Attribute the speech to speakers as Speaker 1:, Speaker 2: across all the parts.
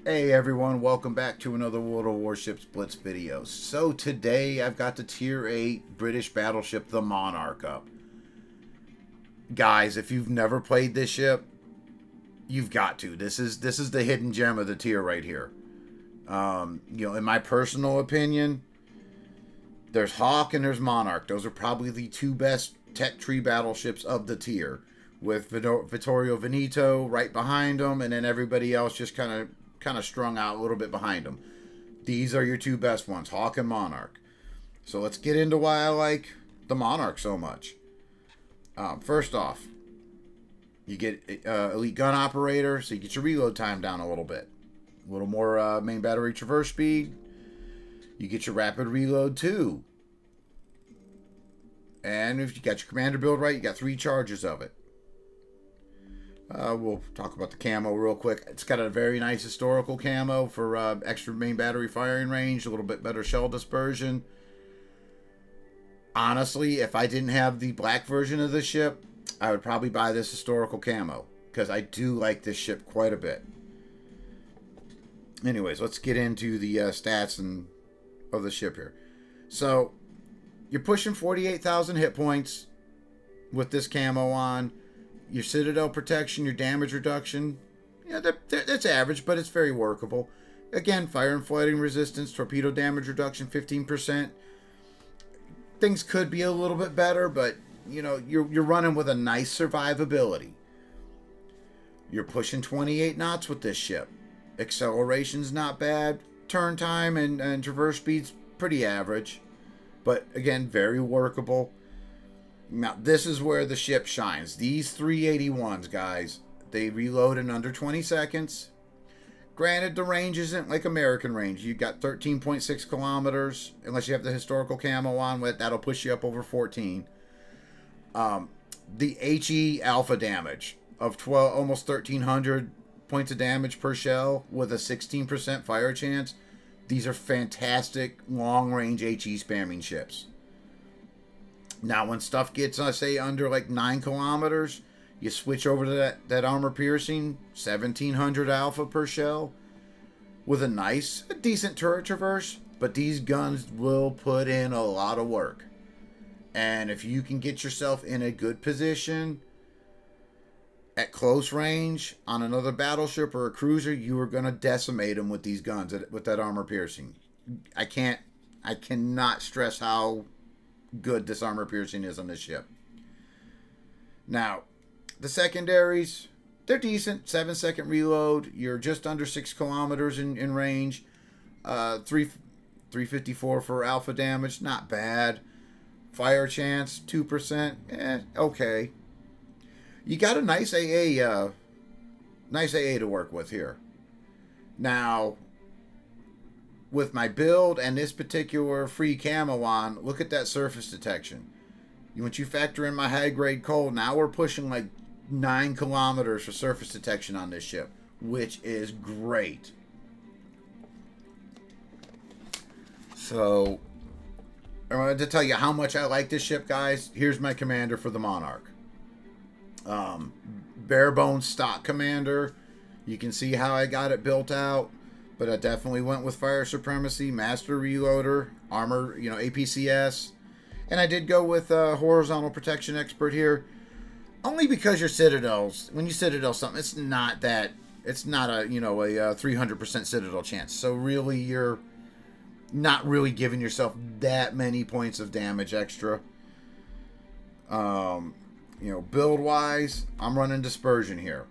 Speaker 1: Hey everyone, welcome back to another World of Warships Blitz video. So today I've got the Tier 8 British battleship, the Monarch up. Guys, if you've never played this ship, you've got to. This is the hidden gem of the tier right here. In my personal opinion, there's Hawk and there's Monarch. Those are probably the two best tech tree battleships of the tier, with Vittorio Veneto right behind them, and then everybody else just kind of strung out a little bit behind them. These are your two best ones, Hawk and Monarch. So let's get into why I like the Monarch so much. First off, you get elite gun operator, so you get your reload time down a little bit. A little more main battery traverse speed. You get your rapid reload too. And if you got your commander build right, you got 3 charges of it. We'll talk about the camo real quick. It's got a very nice historical camo for extra main battery firing range, a little bit better shell dispersion. Honestly, if I didn't have the black version of this ship, I would probably buy this historical camo, because I do like this ship quite a bit. Anyways, let's get into the stats of the ship here. So, you're pushing 48,000 hit points with this camo on. Your citadel protection, your damage reduction, yeah, that's average, but it's very workable. Again, fire and flooding resistance, torpedo damage reduction, 15%. Things could be a little bit better, but you're running with a nice survivability. You're pushing 28 knots with this ship. Acceleration's not bad. Turn time and traverse speed's pretty average, but again, very workable. Now, this is where the ship shines. These 381s, guys, they reload in under 20 seconds. Granted, the range isn't like American range. You've got 13.6 kilometers, unless you have the historical camo on with. That'll push you up over 14. The HE alpha damage of 12, almost 1,300 points of damage per shell with a 16% fire chance. These are fantastic long-range HE spamming ships. Now, when stuff gets, say, under like 9 kilometers, you switch over to that armor-piercing 1,700 alpha per shell with a decent turret traverse, but these guns will put in a lot of work. And if you can get yourself in a good position at close range on another battleship or a cruiser, you are going to decimate them with these guns, with that armor-piercing. I cannot stress how good this armor-piercing is on this ship. Now, the secondaries, they're decent. 7-second reload. You're just under 6 kilometers in range. 354 for alpha damage. Not bad. Fire chance, 2%. Okay. You got a nice AA to work with here. Now, with my build and this particular free camo on, look at that surface detection. Once you factor in my high-grade coal, now we're pushing like 9 kilometers for surface detection on this ship, which is great. So, I wanted to tell you how much I like this ship, guys. Here's my commander for the Monarch. Bare bones stock commander. You can see how I got it built out, but I definitely went with fire supremacy, master reloader, armor, APCS. And I did go with horizontal protection expert here, only because your citadels, when you citadel something, it's not a 300% citadel chance. So really, you're not really giving yourself that many points of damage extra. Build wise, I'm running dispersion here,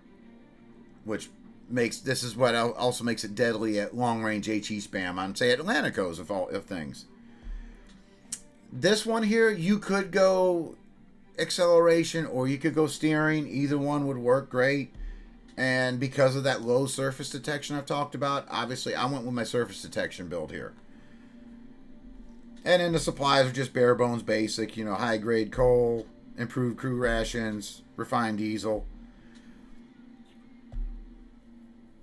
Speaker 1: which this is what also makes it deadly at long range HE spam on, say, Atlanticos of things. This one here, you could go acceleration or you could go steering. Either one would work great. And because of that low surface detection I've talked about, obviously I went with my surface detection build here. And then the supplies are just bare bones basic, high grade coal, improved crew rations, refined diesel.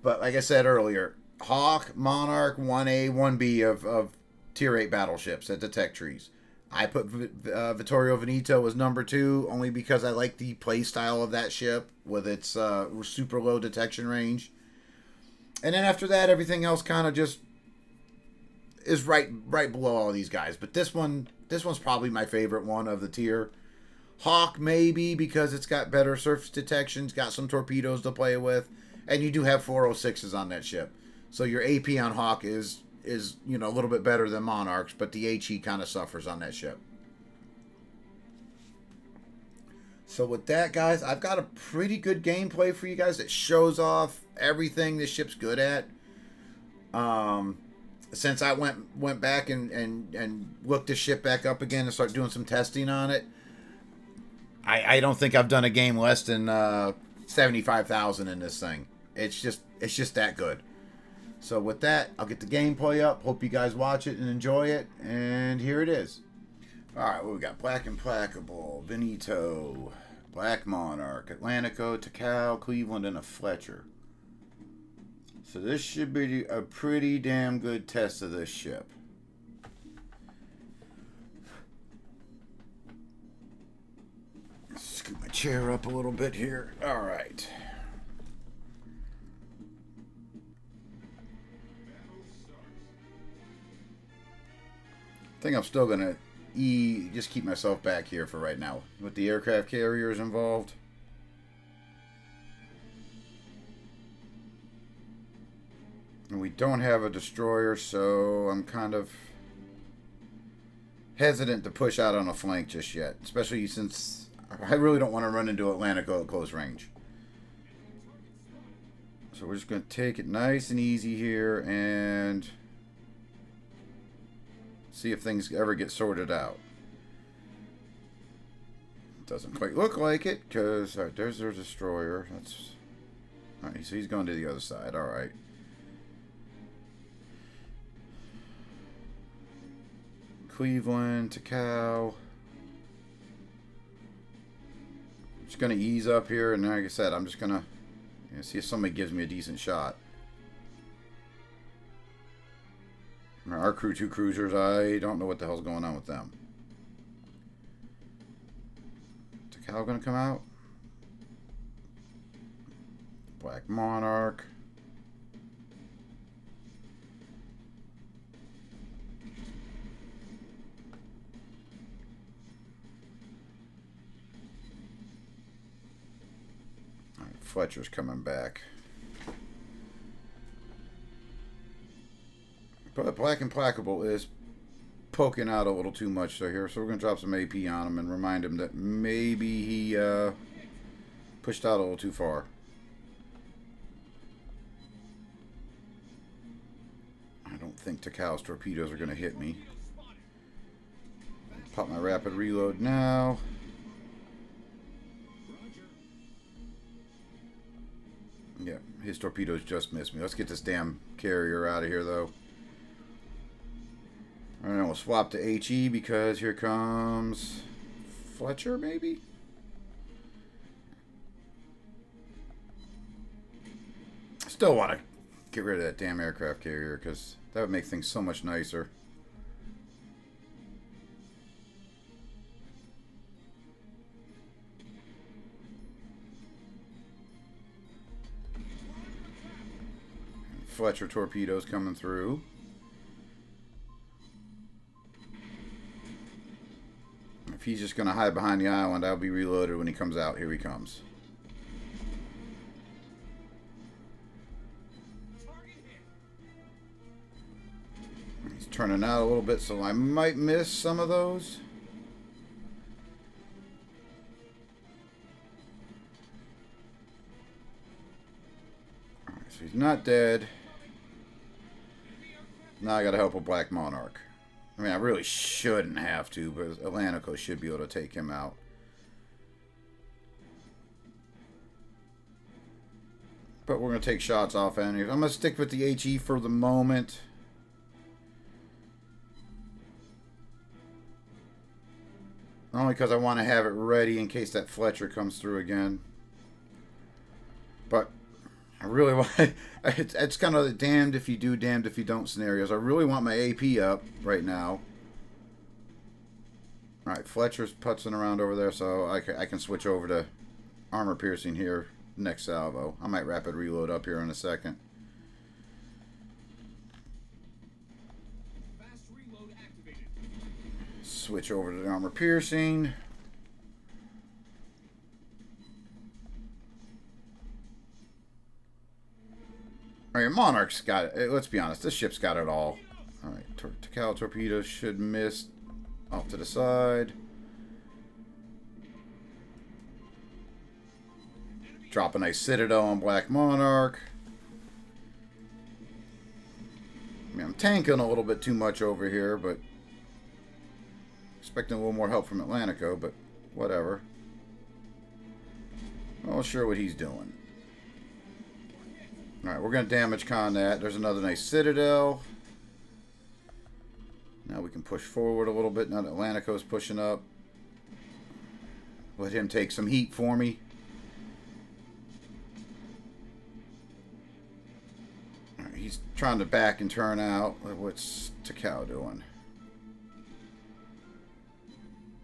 Speaker 1: But like I said earlier, Hawk, Monarch, 1A, 1B of Tier 8 battleships at the tech trees. I put Vittorio Veneto as number 2 only because I like the play style of that ship with its super low detection range. And then after that, everything else kind of just is right below all these guys. But this one's probably my favorite one of the tier. Hawk maybe because it's got better surface detection, it's got some torpedoes to play with, and you do have 406s on that ship. So your AP on Hawk is you know, a little bit better than Monarch's, but the HE kind of suffers on that ship. So with that, guys, I've got a pretty good gameplay for you guys that shows off everything this ship's good at. Since I went back and looked the ship back up again and started doing some testing on it, I don't think I've done a game less than 75,000 in this thing. It's just that good. So with that, I'll get the gameplay up. Hope you guys watch it and enjoy it. And here it is. Alright, well, we got Black Implacable, Benito, Black Monarch, Atlantico, Takao, Cleveland, and a Fletcher. So this should be a pretty damn good test of this ship. Scoot my chair up a little bit here. Alright. I think I'm still going to just keep myself back here for right now with the aircraft carriers involved. And we don't have a destroyer, so I'm kind of hesitant to push out on a flank just yet, especially since I really don't want to run into Atlantico at close range. So we're just going to take it nice and easy here and see if things ever get sorted out. Doesn't quite look like it, because there's their destroyer. That's alright, so he's going to the other side. Alright. Cleveland, Takao. Just gonna ease up here, and like I said, I'm just gonna see if somebody gives me a decent shot. Our crew 2 cruisers, I don't know what the hell's going on with them. Takao gonna come out? Black Monarch. Alright, Fletcher's coming back. But Black Implacable is poking out a little too much here, so we're going to drop some AP on him and remind him that maybe he pushed out a little too far. I don't think Takao's torpedoes are going to hit me. Pop my rapid reload now. Yeah, his torpedoes just missed me. Let's get this damn carrier out of here, though. And then we'll swap to HE because here comes Fletcher, maybe? Still want to get rid of that damn aircraft carrier because that would make things so much nicer. Fletcher torpedoes coming through. If he's just going to hide behind the island, I'll be reloaded when he comes out. Here he comes. He's turning out a little bit, so I might miss some of those. Alright, so he's not dead. Now I got to help a Black Monarch. I mean, I really shouldn't have to, but Atlantico should be able to take him out. But we're going to take shots off enemies. I'm going to stick with the HE for the moment. Only because I want to have it ready in case that Fletcher comes through again. But I really want... It's kind of the damned if you do, damned if you don't scenarios. I really want my AP up right now. Alright, Fletcher's putzing around over there, so I can switch over to armor piercing here next salvo. I might rapid reload up here in a second. switch over to the armor piercing. Alright, Monarch's got it. Let's be honest, this ship's got it all. Alright, Takao torpedo should miss off to the side. Drop a nice Citadel on Black Monarch. I mean, I'm tanking a little bit too much over here, but expecting a little more help from Atlantico, but whatever. Not sure what he's doing. Alright, we're going to damage con that. There's another nice Citadel. Now we can push forward a little bit. Now that Atlantico's pushing up. Let him take some heat for me. Alright, he's trying to back and turn out. What's Takao doing?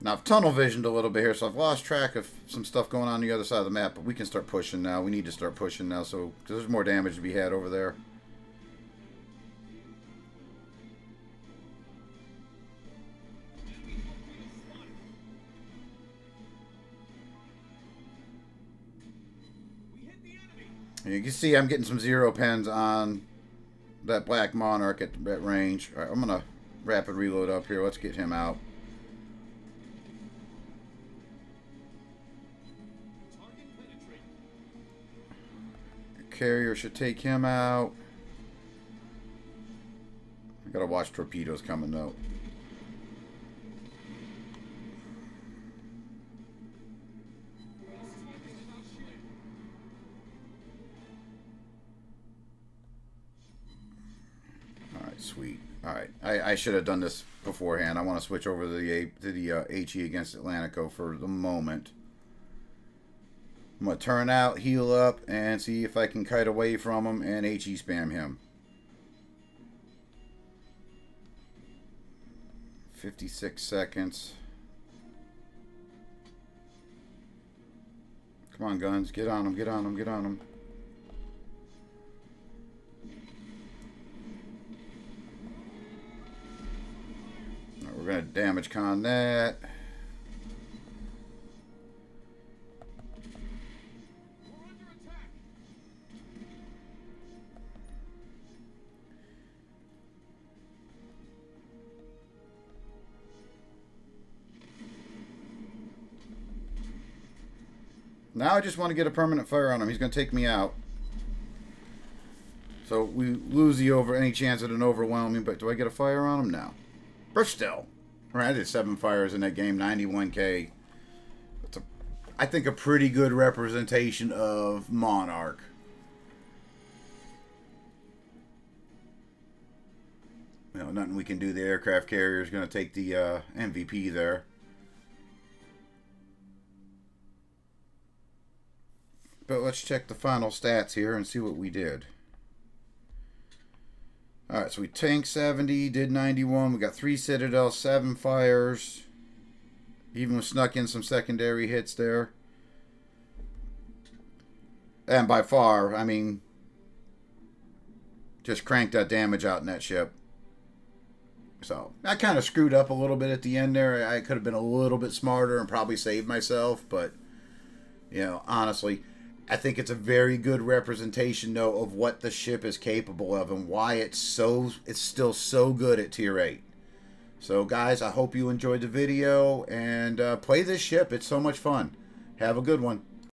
Speaker 1: Now, I've tunnel visioned a little bit here, so I've lost track of some stuff going on the other side of the map, but we can start pushing now. We need to start pushing now, so because there's more damage to be had over there. And you can see I'm getting some 0 pens on that Black Monarch at range. All right, I'm going to rapid reload up here. Let's get him out. Carrier should take him out. I gotta watch torpedoes coming though. Alright, sweet. Alright. I should have done this beforehand. I want to switch over to the HE against Atlantico for the moment. I'm going to turn out, heal up, and see if I can kite away from him and HE spam him. 56 seconds. Come on, guns. Get on him, get on him, get on him. Right, we're going to damage con that. Now I just want to get a permanent fire on him. He's going to take me out. So we lose any chance at an overwhelming, but do I get a fire on him? No. Bristol. All right, I did 7 fires in that game, 91k. It's I think a pretty good representation of Monarch. You know, nothing we can do. The aircraft carrier is going to take the MVP there. But let's check the final stats here and see what we did. Alright, so we tanked 70, did 91. We got 3 Citadels, 7 fires. Even snuck in some secondary hits there. And by far, I mean, just cranked that damage out in that ship. So, I kind of screwed up a little bit at the end there. I could have been a little bit smarter and probably saved myself. But, you know, honestly, I think it's a very good representation, though, of what the ship is capable of and why it's still so good at Tier 8. So, guys, I hope you enjoyed the video and play this ship. It's so much fun. Have a good one.